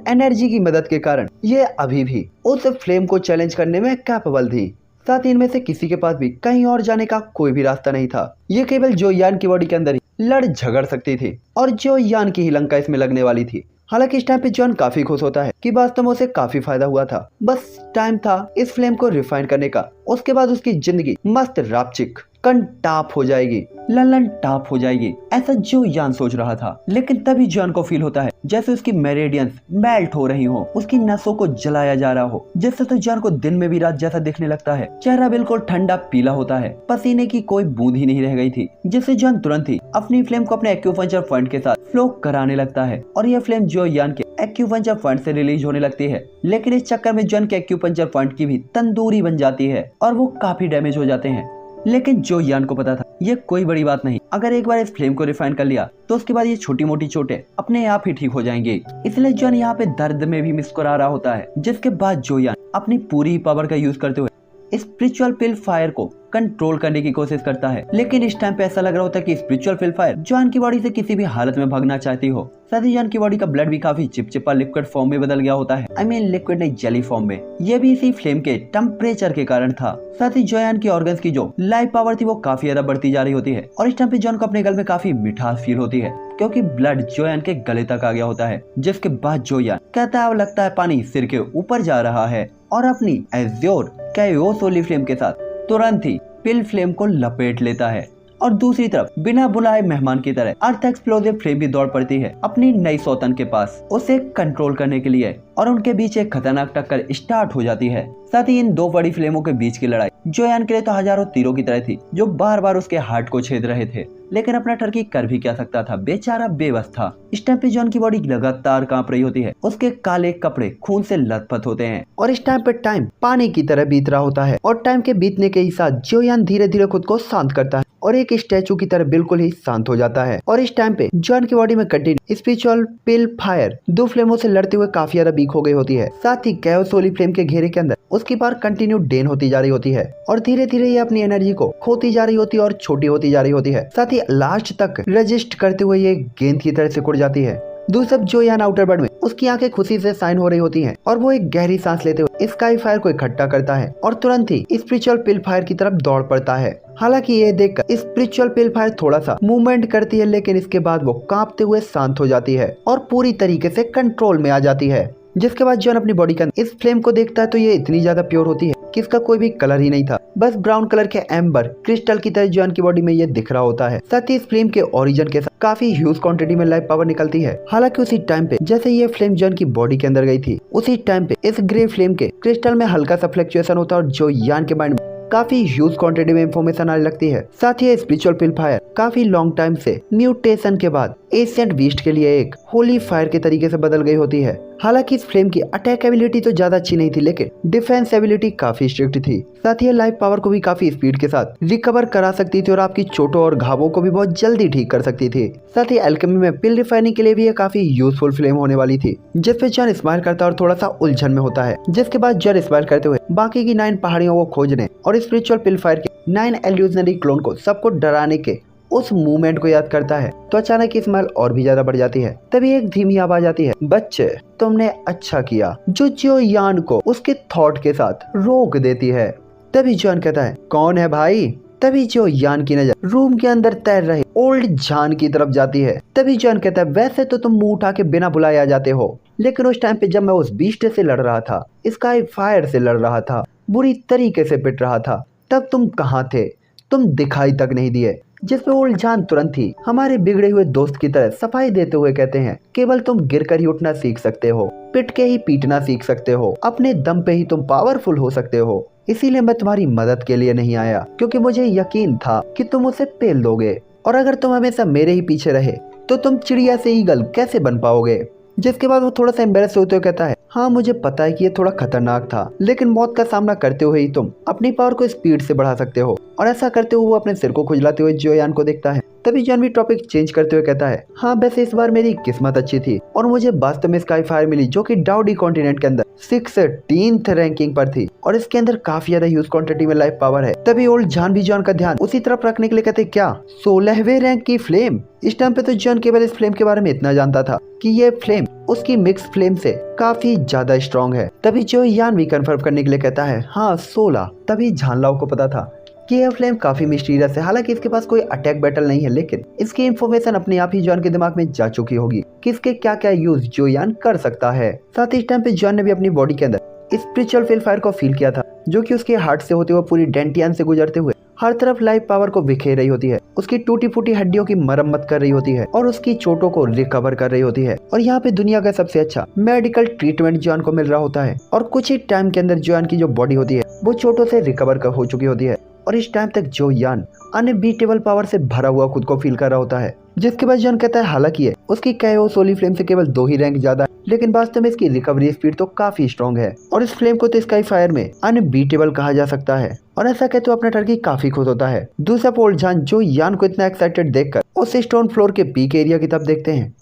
एनर्जी की मदद के कारण ये अभी भी उस फ्लेम को चैलेंज करने में कैपेबल थी। साथ ही इनमें से किसी के पास भी कहीं और जाने का कोई भी रास्ता नहीं था। ये केवल जो यान की बॉडी के अंदर ही लड़ झगड़ सकती थी और जो यान की ही लंका इसमें लगने वाली थी। हालांकि इस टाइम पे जॉन काफी खुश होता है कि वास्तव में उसे काफी फायदा हुआ था, बस टाइम था इस फ्लेम को रिफाइन करने का। उसके बाद उसकी जिंदगी मस्त रापचिक कन टाप हो जाएगी, ललन टाप हो जाएगी, ऐसा जो यान सोच रहा था। लेकिन तभी जॉन को फील होता है जैसे उसकी मेरिडियंस मेल्ट हो रही हो, उसकी नसों को जलाया जा रहा हो, जिससे तो जॉन को दिन में भी रात जैसा दिखने लगता है। चेहरा बिल्कुल ठंडा पीला होता है, पसीने की कोई बूंद ही नहीं रह गई थी, जिससे जॉन तुरंत ही अपनी फ्लेम को अपने एक्यूपंक्चर पॉइंट के साथ फ्लो कराने लगता है और यह फ्लेम जो यान के एक्यूपंक्चर पॉइंट से रिलीज होने लगती है। लेकिन इस चक्कर में जॉन के एक्यूपंक्चर पॉइंट की भी तंदूरी बन जाती है और वो काफी डैमेज हो जाते हैं। लेकिन जो यान को पता था ये कोई बड़ी बात नहीं, अगर एक बार इस फ्लेम को रिफाइन कर लिया तो उसके बाद ये छोटी मोटी चोटें अपने आप ही ठीक हो जाएंगी। इसलिए जॉन यहाँ पे दर्द में भी मुस्कुरा रहा होता है, जिसके बाद जो यान अपनी पूरी पावर का यूज करते हुए स्पिरिचुअल पिल फायर को कंट्रोल करने की कोशिश करता है। लेकिन इस टाइम पे ऐसा लग रहा होता है कि स्पिरिचुअल पिल फायर जॉन की बॉडी से किसी भी हालत में भागना चाहती हो। साथ ही जॉन की बॉडी का ब्लड भी काफी चिपचिपा लिक्विड फॉर्म में बदल गया होता है, आई मीन लिक्विड नहीं जेली फॉर्म में। ये भी इसी फ्लेम के टेम्परेचर के कारण था। साथ ही जोयान की ऑर्गन्स की जो लाइफ पावर थी वो काफी ज्यादा बढ़ती जा रही होती है और इस टाइम पे जॉन को अपने गले में काफी मिठास फील होती है, क्योंकि ब्लड जोयान के गले तक आ गया होता है। जिसके बाद जोयान कहता है लगता है पानी सिर के ऊपर जा रहा है और अपनी एज्योर कैओस होली फ्लेम के साथ तुरंत ही पिल फ्लेम को लपेट लेता है। और दूसरी तरफ बिना बुलाए मेहमान की तरह अर्थ एक्सप्लोसिव फ्लेम भी दौड़ पड़ती है अपनी नई सौतन के पास उसे कंट्रोल करने के लिए और उनके बीच एक खतरनाक टक्कर स्टार्ट हो जाती है। साथ ही इन दो बड़ी फ्लेमों के बीच की लड़ाई जोयान के लिए तो हजारों तीरों की तरह थी जो बार बार उसके हार्ट को छेद रहे थे, लेकिन अपना टर्की कर भी क्या सकता था, बेचारा बेबस था। इस टाइम पे जॉन की बॉडी लगातार कांप रही होती है, उसके काले कपड़े खून से लथपथ होते हैं और इस टाइम पे टाइम पानी की तरह बीत रहा होता है और टाइम के बीतने के ही साथ जोयान धीरे धीरे खुद को शांत करता है और एक स्टैचू की तरह बिल्कुल ही शांत हो जाता है। और इस टाइम पे जॉन की बॉडी में कंटिन्यू स्पिरिचुअल पिल फायर दो फ्लेमों से लड़ते हुए काफी ज्यादा वीक हो गई होती है। साथ ही कैओस होली फ्लेम के घेरे के अंदर उसकी बार कंटिन्यू डेन होती जा रही होती है और धीरे धीरे ये अपनी एनर्जी को खोती जा रही होती है और छोटी होती जा रही होती है। साथ ही लास्ट तक रेजिस्ट करते हुए ये गेंद की तरह सिकुड़ जाती है। दूसरी जोयान आउटर वर्ल्ड में उसकी आंखें खुशी से साइन हो रही होती हैं और वो एक गहरी सांस लेते हुए स्काई फायर को इकट्ठा करता है और तुरंत ही स्पिरिचुअल पिल फायर की तरफ दौड़ पड़ता है। हालांकि ये देखकर स्पिरिचुअल पिल फायर थोड़ा सा मूवमेंट करती है, लेकिन इसके बाद वो कांपते हुए शांत हो जाती है और पूरी तरीके से कंट्रोल में आ जाती है। जिसके बाद जॉन अपनी बॉडी के अंदर इस फ्लेम को देखता है तो ये इतनी ज्यादा प्योर होती है कि इसका कोई भी कलर ही नहीं था, बस ब्राउन कलर के एम्बर क्रिस्टल की तरह जॉन की बॉडी में ये दिख रहा होता है। साथ ही इस फ्लेम के ओरिजिन के साथ काफी ह्यूज क्वांटिटी में लाइफ पावर निकलती है। हालांकि उसी टाइम पे जैसे ये फ्लेम जॉन की बॉडी के अंदर गई थी, उसी टाइम पे इस ग्रे फ्लेम के क्रिस्टल में हल्का सा फ्लक्चुएशन होता है और जो यान के माइंड में काफी ह्यूज क्वांटिटी में इंफॉर्मेशन आने लगती है। साथ ही स्पिरिचुअल पिल फायर काफी लॉन्ग टाइम से म्यूटेशन के बाद एशियंट बीस्ट के लिए एक होली फायर के तरीके से बदल गई होती है। हालांकि इस फ्लेम की अटैक एबिलिटी तो ज्यादा अच्छी नहीं थी, लेकिन डिफेंस एबिलिटी काफी स्ट्रिक्ट थी। साथ ही लाइफ पावर को भी काफी स्पीड के साथ रिकवर करा सकती थी और आपकी चोटों और घावों को भी बहुत जल्दी ठीक कर सकती थी। साथ ही एल्केमी में पिल रिफाइनिंग के लिए भी ये काफी यूजफुल फ्लेम होने वाली थी, जिसपे जॉन स्माइल करता है और थोड़ा सा उलझन में होता है। जिसके बाद जॉन स्माइल करते हुए बाकी की 9 पहाड़ियों को खोजने और स्पिरिचुअल पिल फायर के 9 एल्यूजनरी क्लोन को सबको डराने के उस मूवमेंट को याद करता है तो अचानक की स्माइल और भी ज्यादा बढ़ जाती है। तभी एक धीमी आवाज आती है, बच्चे तुमने अच्छा किया, जो यान को उसके थॉट के साथ रोक देती है। तभी जॉन कहता है, कौन है भाई? तभी जो यान की नजर रूम के अंदर तैर रहे ओल्ड जान की तरफ जाती है। तभी जॉन कहता है, वैसे तो तुम मुंह उठा के बिना बुलाए आ जाते हो, लेकिन उस टाइम पे जब मैं उस बीस्ट से लड़ रहा था, स्काई फायर से लड़ रहा था, बुरी तरीके से पिट रहा था, तब तुम कहाँ थे? तुम दिखाई तक नहीं दिए। जिसपे ओल्ड जान तुरंत ही हमारे बिगड़े हुए दोस्त की तरह सफाई देते हुए कहते हैं, केवल तुम गिरकर ही उठना सीख सकते हो, पिट के ही पीटना सीख सकते हो, अपने दम पे ही तुम पावरफुल हो सकते हो। इसीलिए मैं तुम्हारी मदद के लिए नहीं आया, क्योंकि मुझे यकीन था कि तुम उसे पेल दोगे, और अगर तुम हमेशा मेरे ही पीछे रहे तो तुम चिड़िया से ईगल कैसे बन पाओगे। जिसके बाद वो थोड़ा सा एम्बेरस होते हुए कहता है, हाँ मुझे पता है कि ये थोड़ा खतरनाक था, लेकिन मौत का सामना करते हुए ही तुम अपनी पावर को स्पीड से बढ़ा सकते हो। और ऐसा करते हुए वो अपने सिर को खुजलाते हुए जोयान को देखता है। तभी जॉन भी टॉपिक चेंज करते हुए कहता है, हाँ वैसे इस बार मेरी किस्मत अच्छी थी और मुझे वास्तव में स्काई फायर मिली, जो कि डाउडी कॉन्टिनेंट के अंदर 16th रैंकिंग पर थी और इसके अंदर काफी ज्यादा ह्यूज क्वांटिटी में लाइफ पावर है। तभी ओल्ड जान भी जॉन का ध्यान उसी तरफ रखने के लिए कहते, क्या 16वें रैंक की फ्लेम? इस टाइम पे तो जॉन केवल इस फ्लेम के बारे में इतना जानता था कि ये फ्लेम उसकी मिक्स फ्लेम से काफी ज्यादा स्ट्रॉन्ग है। तभी जो यान भी कंफर्म करने के लिए कहता है, हाँ 16। तभी झानलाओ को पता था कि यह फ्लेम काफी मिस्टीरियस है। हालांकि इसके पास कोई अटैक बैटल नहीं है, लेकिन इसकी इंफॉर्मेशन अपने आप ही जॉन के दिमाग में जा चुकी होगी कि इसके क्या क्या यूज जो यान कर सकता है। साथ ही इस टाइम पे जॉन ने भी अपनी बॉडी के अंदर स्पिरिचुअल पिल फायर को फील किया था, जो कि उसके हार्ट से होते हुए पूरी डेंटियन से गुजरते हुए हर तरफ लाइफ पावर को बिखेर रही होती है, उसकी टूटी फूटी हड्डियों की मरम्मत कर रही होती है और उसकी चोटों को रिकवर कर रही होती है। और यहाँ पे दुनिया का सबसे अच्छा मेडिकल ट्रीटमेंट जॉन को मिल रहा होता है और कुछ ही टाइम के अंदर जॉन की जो बॉडी होती है वो चोटों से रिकवर हो चुकी होती है। और इस टाइम तक जो यान अनबीटेबल पावर से भरा हुआ खुद को फील कर रहा होता है। जिसके बाद जॉन कहता है हालांकि ये उसकी KO सोली फ्लेम से केवल 2 ही रैंक ज्यादा है, लेकिन वास्तव में इसकी रिकवरी स्पीड तो काफी स्ट्रॉन्ग है और इस फ्लेम को तो स्काई फायर में अनबीटेबल कहा जा सकता है। और ऐसा कहते हुए अपना टर्की काफी खुश होता है। दूसरा पोल जान जो यान को इतना एक्साइटेड देखकर उस स्टोन फ्लोर के पीक एरिया की तरफ देखते हैं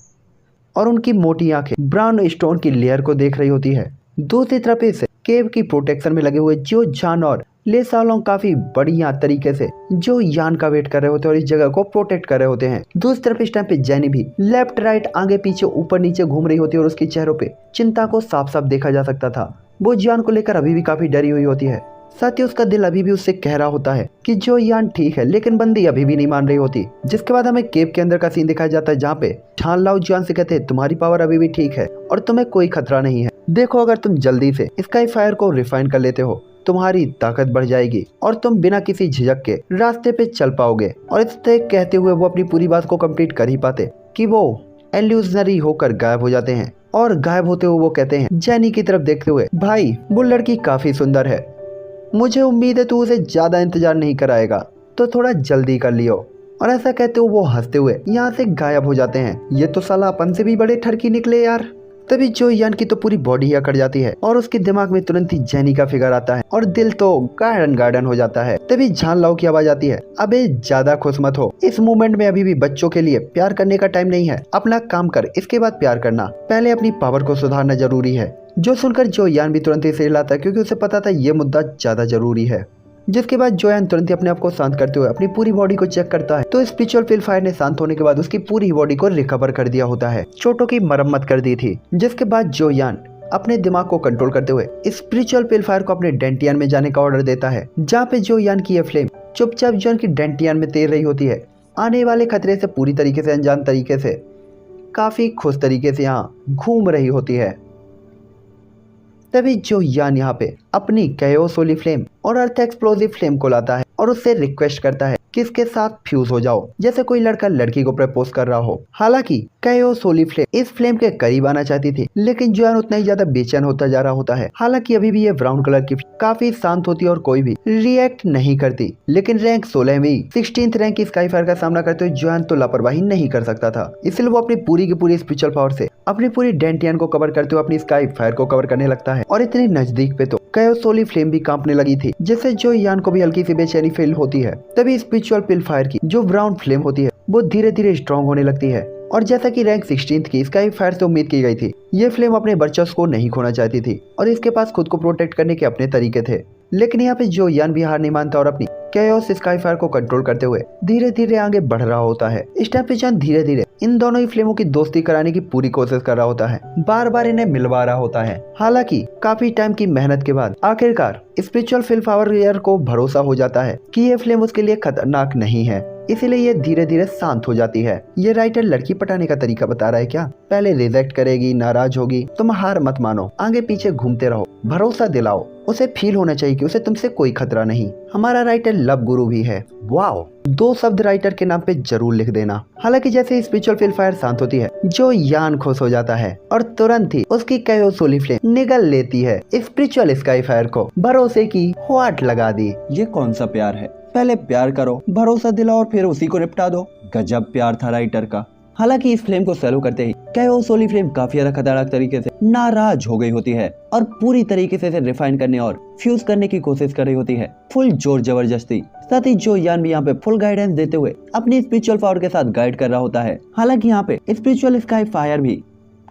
और उनकी मोटी आंखें ब्राउन स्टोन की लेयर को देख रही होती है। दूसरी तरफ इस केव की प्रोटेक्शन में लगे हुए जो जान और ले सालों काफी बढ़िया तरीके से जो यान का वेट कर रहे होते हैं और इस जगह को प्रोटेक्ट कर रहे होते हैं। दूसरी तरफ इस टाइम पे जेनी भी लेफ्ट राइट आगे पीछे ऊपर नीचे घूम रही होती है और उसके चेहरों पे चिंता को साफ साफ देखा जा सकता था। वो जान को लेकर अभी भी काफी डरी हुई होती है। साथ ही उसका दिल अभी भी उससे कह रहा होता है कि जो यान ठीक है, लेकिन बंदी अभी भी नहीं मान रही होती। जिसके बाद हमें केव के अंदर का सीन दिखाया जाता है जहाँ पे ठान लाओ जान से कहते हैं तुम्हारी पावर अभी भी ठीक है और तुम्हें कोई खतरा नहीं है। देखो अगर तुम जल्दी से स्काई फायर को रिफाइन कर लेते हो तुम्हारी ताकत बढ़ जाएगी और तुम बिना किसी झिझक के रास्ते पे चल पाओगे। और इससे कहते हुए वो अपनी पूरी बात को कंप्लीट कर ही पाते कि वो एल्यूजनरी होकर गायब हो जाते हैं। और गायब होते हुए वो कहते हैं जेनी की तरफ देखते हुए भाई वो लड़की काफी सुंदर है, मुझे उम्मीद है तू उसे ज्यादा इंतजार नहीं कराएगा, तो थोड़ा जल्दी कर लियो। और ऐसा कहते हुए वो हंसते हुए यहाँ से गायब हो जाते हैं। ये तो साला अपन से भी बड़े ठरकी निकले यार। तभी जो यान की तो पूरी बॉडी ही अकड़ जाती है और उसके दिमाग में तुरंत ही जेनी का फिगर आता है और दिल तो गार्डन गार्डन हो जाता है। तभी झान लाओ की आवाज आती है, अबे ज्यादा खुश मत हो, इस मोमेंट में अभी भी बच्चों के लिए प्यार करने का टाइम नहीं है, अपना काम कर इसके बाद प्यार करना, पहले अपनी पावर को सुधारना जरूरी है। जो सुनकर जो यान भी तुरंत ही सिर हिलाता है क्योंकि उसे पता था ये मुद्दा ज्यादा जरूरी है। जिसके बाद जोयान तुरंत ही अपने आप को शांत करते हुए अपनी पूरी बॉडी को चेक करता है तो स्पिरिचुअल फील्ड फायर ने शांत होने के बाद उसकी पूरी बॉडी को रिकवर कर दिया होता है, चोटों की मरम्मत कर दी थी। जिसके बाद जोयान अपने दिमाग को कंट्रोल करते हुए स्पिरिचुअल फील्ड फायर को अपने डेंटियन में जाने का ऑर्डर देता है, जहाँ पे जोयान की यह फ्लेम चुपचाप जोयान की डेंटियन में तैर रही होती है, आने वाले खतरे से पूरी तरीके से अनजान तरीके से काफी खुश तरीके से यहाँ घूम रही होती है। तभी जो यान यहाँ पे अपनी KO सोली फ्लेम और अर्थ एक्सप्लोसिव फ्लेम को लाता है और उससे रिक्वेस्ट करता है कि इसके साथ फ्यूज हो जाओ, जैसे कोई लड़का लड़की को प्रपोज कर रहा हो। हालांकि KO सोली फ्लेम इस फ्लेम के करीब आना चाहती थी, लेकिन जोयान उतना ही ज्यादा बेचैन होता जा रहा होता है। हालांकि अभी भी ये ब्राउन कलर की काफी शांत होती है और कोई भी रिएक्ट नहीं करती, लेकिन रैंक 16वीं 16th रैंक की स्काई फायर का सामना करते हुए जोयान तो लापरवाही नहीं कर सकता था। इसलिए वो अपनी पूरी की पूरी स्पिरिचुअल पावर से अपनी पूरी डेंटियन को कवर करते हुए अपनी स्काई फायर को कवर करने लगता है और इतनी नजदीक पे तो KO सोली फ्लेम भी कांपने लगी थी, जिससे जो यान को भी हल्की सी बेचैनी फील होती है। तभी स्पिरिचुअल फील्ड फायर की जो ब्राउन फ्लेम होती है वो धीरे धीरे स्ट्रॉन्ग होने लगती है और जैसा कि रैंक 16th की स्काई फायर से उम्मीद की गई थी, ये फ्लेम अपने वर्चस्व को नहीं खोना चाहती थी और इसके पास खुद को प्रोटेक्ट करने के अपने तरीके थे। लेकिन यहाँ पे जो यान भी हार नहीं मानता और अपनी KO स्काई फायर को कंट्रोल करते हुए धीरे धीरे आगे बढ़ रहा होता है। इस टाइम पे जान धीरे धीरे इन दोनों ही फ्लेमों की दोस्ती कराने की पूरी कोशिश कर रहा होता है, बार बार इन्हें मिलवा रहा होता है। हालांकि काफी टाइम की मेहनत के बाद आखिरकार स्पिरिचुअल फील्ड फायर को भरोसा हो जाता है कि ये फ्लेम उसके लिए खतरनाक नहीं है, इसीलिए ये धीरे धीरे शांत हो जाती है। ये राइटर लड़की पटाने का तरीका बता रहा है क्या? पहले रिजेक्ट करेगी, नाराज होगी, तुम हार मत मानो, आगे पीछे घूमते रहो, भरोसा दिलाओ, उसे फील होना चाहिए कि उसे तुमसे कोई खतरा नहीं। हमारा राइटर लव गुरु भी है। वाओ, 2 शब्द राइटर के नाम पे जरूर लिख देना। हालांकि जैसे स्पिरिचुअल फील्ड फायर शांत होती है, जो यान खुश हो जाता है और तुरंत ही उसकी KO सोली फ्लेम निगल लेती है स्पिरिचुअल स्काई फायर को, भरोसे की वाट लगा दी। ये कौन सा प्यार है? पहले प्यार करो, भरोसा दिलाओ और फिर उसी को निपटा दो। गजब प्यार था राइटर का। हालांकि इस फ्लेम को सैल्यू करते ही KO सोली फ्लेम काफी ज्यादा खतरनाक तरीके से नाराज हो गई होती है और पूरी तरीके से इसे रिफाइन करने और फ्यूज करने की कोशिश कर रही होती है, फुल जोर जबरदस्ती। साथ ही जो यान भी यहाँ पे फुल गाइडेंस देते हुए अपनी स्पिरिचुअल पावर के साथ गाइड कर रहा होता है। हालांकि यहाँ पे स्पिरिचुअल स्काई फायर भी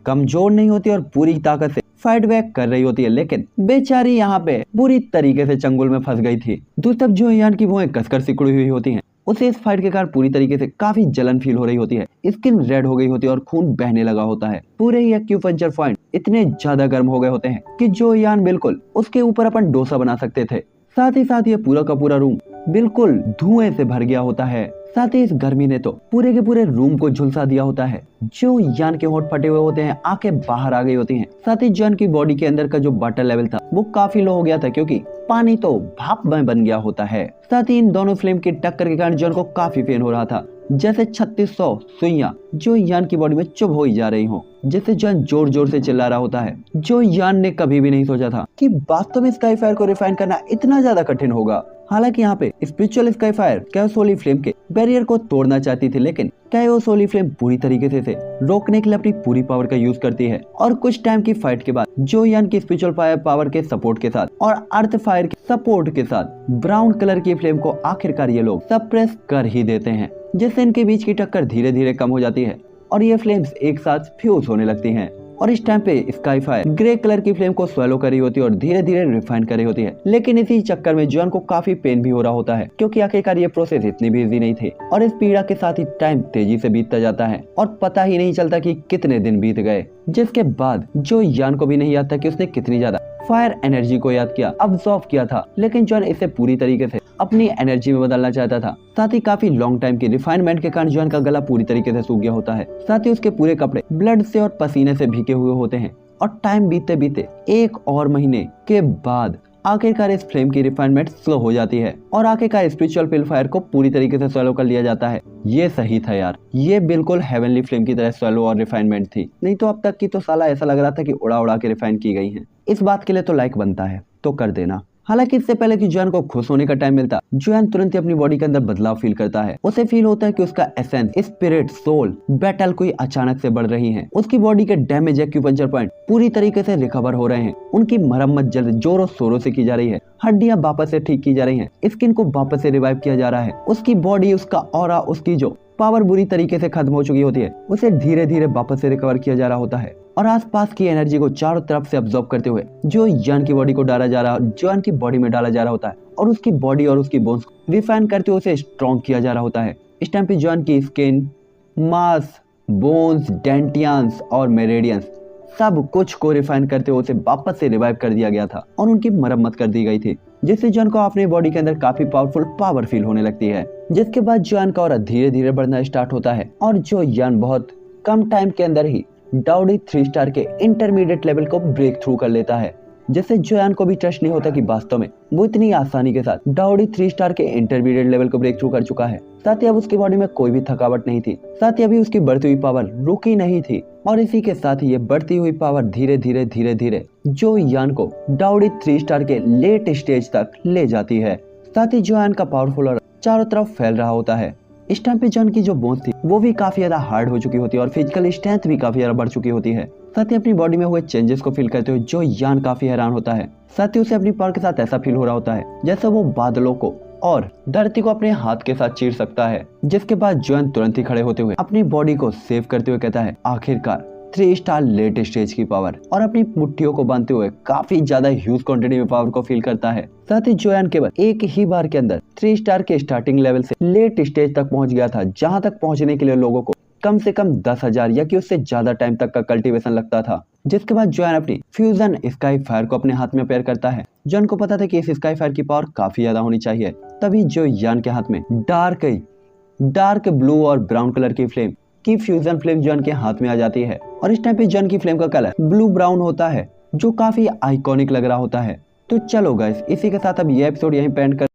कमजोर नहीं होती और पूरी ताकत से फाइट बैक कर रही होती है, लेकिन बेचारी यहाँ पे पूरी तरीके से चंगुल में फंस गई थी। दूसरी तरफ जो यान की भुएं कसकर सिकुड़ी हुई होती हैं, उसे इस फाइट के कारण पूरी तरीके से काफी जलन फील हो रही होती है, स्किन रेड हो गई होती है और खून बहने लगा होता है। पूरे ही एक्यूपंक्चर पॉइंट इतने ज्यादा गर्म हो गए होते हैं कि जो यान बिल्कुल उसके ऊपर अपन डोसा बना सकते थे। साथ ही साथ ये पूरा का पूरा रूम बिल्कुल धुएं से भर गया होता है। साथ ही इस गर्मी ने तो पूरे के पूरे रूम को झुलसा दिया होता है। जो यान के होंठ फटे हुए होते हैं, आंखें बाहर आ गई होती हैं। साथ ही जॉन की बॉडी के अंदर का जो वाटर लेवल था वो काफी लो हो गया था, क्योंकि पानी तो भाप में बन गया होता है। साथ ही इन दोनों फ्लेम की टक्कर के कारण जॉन को काफी पेन हो रहा था, जैसे 3600 सुइयां जो यान की बॉडी में चुभ हो ही जा रही हो, जिससे जॉन जोर जोर से चिल्ला रहा होता है। जो यान ने कभी भी नहीं सोचा था कि वास्तव में स्काई फायर को रिफाइन करना इतना ज्यादा कठिन होगा। हालांकि यहाँ पे स्पिरिचुअल स्काईफायर कैओस होली फ्लेम के बैरियर को तोड़ना चाहती थी, लेकिन कैओस होली फ्लेम पूरी तरीके से इसे रोकने के लिए अपनी पूरी पावर का यूज करती है। और कुछ टाइम की फाइट के बाद जो यान की स्पिरिचुअल पावर के सपोर्ट के साथ और अर्थ फायर के सपोर्ट के साथ ब्राउन कलर की फ्लेम को आखिरकार ये लोग सप्रेस कर ही देते हैं, जिससे इनके बीच की टक्कर धीरे धीरे कम हो जाती है और ये फ्लेम्स एक साथ फ्यूज होने लगती हैं। और इस टाइम पे स्काईफायर ग्रे कलर की फ्लेम को स्वेलो कर रही होती है और धीरे धीरे रिफाइन कर रही होती है। लेकिन इसी चक्कर में जॉन को काफी पेन भी हो रहा होता है, क्योंकि आखिरकार ये प्रोसेस इतनी भी इजी नहीं थी और इस पीड़ा के साथ ही टाइम तेजी से बीतता जाता है और पता ही नहीं चलता कि कितने दिन बीत गए। जिसके बाद जो यान को भी नहीं याद था कि उसने कितनी ज्यादा फायर एनर्जी को याद किया, अब्सॉर्ब किया था, लेकिन जॉन इसे पूरी तरीके से अपनी एनर्जी में बदलना चाहता था। साथ ही काफी लॉन्ग टाइम की रिफाइनमेंट के कारण जॉन का गला पूरी तरीके से सूख गया होता है। साथ ही उसके पूरे कपड़े ब्लड से और पसीने से भीगे हुए होते हैं और टाइम बीतते बीतते 1 और महीने के बाद आखिरकार इस फ्लेम की रिफाइनमेंट स्लो हो जाती है और आखिरकार स्पिरिचुअल पिलफायर को पूरी तरीके से स्वेलो कर लिया जाता है। ये सही था यार, ये बिल्कुल हेवनली फ्लेम की तरह स्वेलो और रिफाइनमेंट थी, नहीं तो अब तक की तो साला ऐसा लग रहा था कि उड़ा उड़ा के रिफाइन की गई है। इस बात के लिए तो लाइक बनता है, तो कर देना। हालांकि इससे पहले कि जॉन को खुश होने का टाइम मिलता, जॉन तुरंत ही अपनी बॉडी के अंदर बदलाव फील करता है। उसे फील होता है कि उसका एसेंस, स्पिरिट, सोल, बैटल कोई अचानक से बढ़ रही है। उसकी बॉडी के डैमेज एक्यूपंक्चर पॉइंट पूरी तरीके से रिकवर हो रहे हैं। उनकी मरम्मत जल्द जोरों शोरों से की जा रही है। हड्डियां वापस से ठीक की जा रही हैं। स्किन को वापस से रिवाइव किया जा रहा है। उसकी बॉडी, उसका ऑरा, उसकी जो पावर बुरी तरीके से खत्म हो चुकी होती है, उसे धीरे धीरे वापस से रिकवर किया जा रहा होता है और आसपास की एनर्जी को चारों तरफ से अब्सॉर्ब करते हुए जो जॉन की बॉडी को डाला जा रहा, जॉन की बॉडी में डाला जा रहा होता है और उसकी बॉडी और उसकी बोन्स को रिफाइन करते हुए उसे स्ट्रॉन्ग किया जा रहा होता है। इस टाइम पे जॉन की स्किन, मांस, बोन्स, डेंटियंस और मेरेडियंस सब कुछ को रिफाइन करते हुए उसे वापस से रिवाइव कर दिया गया था और उनकी मरम्मत कर दी गई थी, जिससे जॉन को अपनी बॉडी के अंदर काफी पावरफुल पावर फील होने लगती है। जिसके बाद जॉन का ऑरा धीरे धीरे बढ़ना स्टार्ट होता है और जो यान बहुत कम टाइम के अंदर ही डाउडी 3 स्टार के इंटरमीडिएट लेवल को ब्रेक थ्रू कर लेता है, जिससे जॉन को भी ट्रस्ट नहीं होता कि वास्तव में वो इतनी आसानी के साथ डाउडी 3 स्टार के इंटरमीडिएट लेवल को ब्रेक थ्रू कर चुका है। साथ ही अब उसकी बॉडी में कोई भी थकावट नहीं थी। साथ ही अभी उसकी बढ़ती हुई पावर रुकी नहीं थी और इसी के साथ ही ये बढ़ती हुई पावर धीरे धीरे जो यान को डाउडी 3 स्टार के लेट स्टेज तक ले जाती है। साथ ही जो यान का पावरफुल और चारों तरफ फैल रहा होता है। इस टाइम पे जॉन की जो बोन्स थी वो भी काफी ज्यादा हार्ड हो चुकी होती है और फिजिकल स्ट्रेंथ भी काफी ज्यादा बढ़ चुकी होती है। साथ ही अपनी बॉडी में हुए चेंजेस को फील करते हुए जो यान काफी हैरान होता है। साथ ही उसे अपनी पावर के साथ ऐसा फील हो रहा होता है जैसे वो बादलों को और धरती को अपने हाथ के साथ चीर सकता है। जिसके बाद जॉन तुरंत ही खड़े होते हुए अपनी बॉडी को सेव करते हुए कहता है, आखिरकार 3 स्टार लेट स्टेज की पावर, और अपनी मुट्ठियों को बांधते हुए काफी ज्यादा ह्यूज क्वांटिटी में पावर को फील करता है। साथ ही जोयान केवल एक ही बार के अंदर 3 स्टार के स्टार्टिंग लेवल से लेट स्टेज तक पहुंच गया था, जहां तक पहुंचने के लिए लोगों को कम से कम 10,000 या कि उससे ज्यादा टाइम तक का कल्टीवेशन लगता था। जिसके बाद जोयान अपनी फ्यूजन स्काई फायर को अपने हाथ में पेयर करता है। जॉन को पता था कि इस स्काई फायर की पावर काफी ज्यादा होनी चाहिए। तभी जो यान के हाथ में डार्क ब्लू और ब्राउन कलर की फ्लेम की फ्यूजन फ्लेम जॉन के हाथ में आ जाती है और इस टाइम पे जॉन की फ्लेम का कलर ब्लू ब्राउन होता है, जो काफी आइकॉनिक लग रहा होता है। तो चलो गाइस, इसी के साथ अब ये एपिसोड यहीं पे एंड कर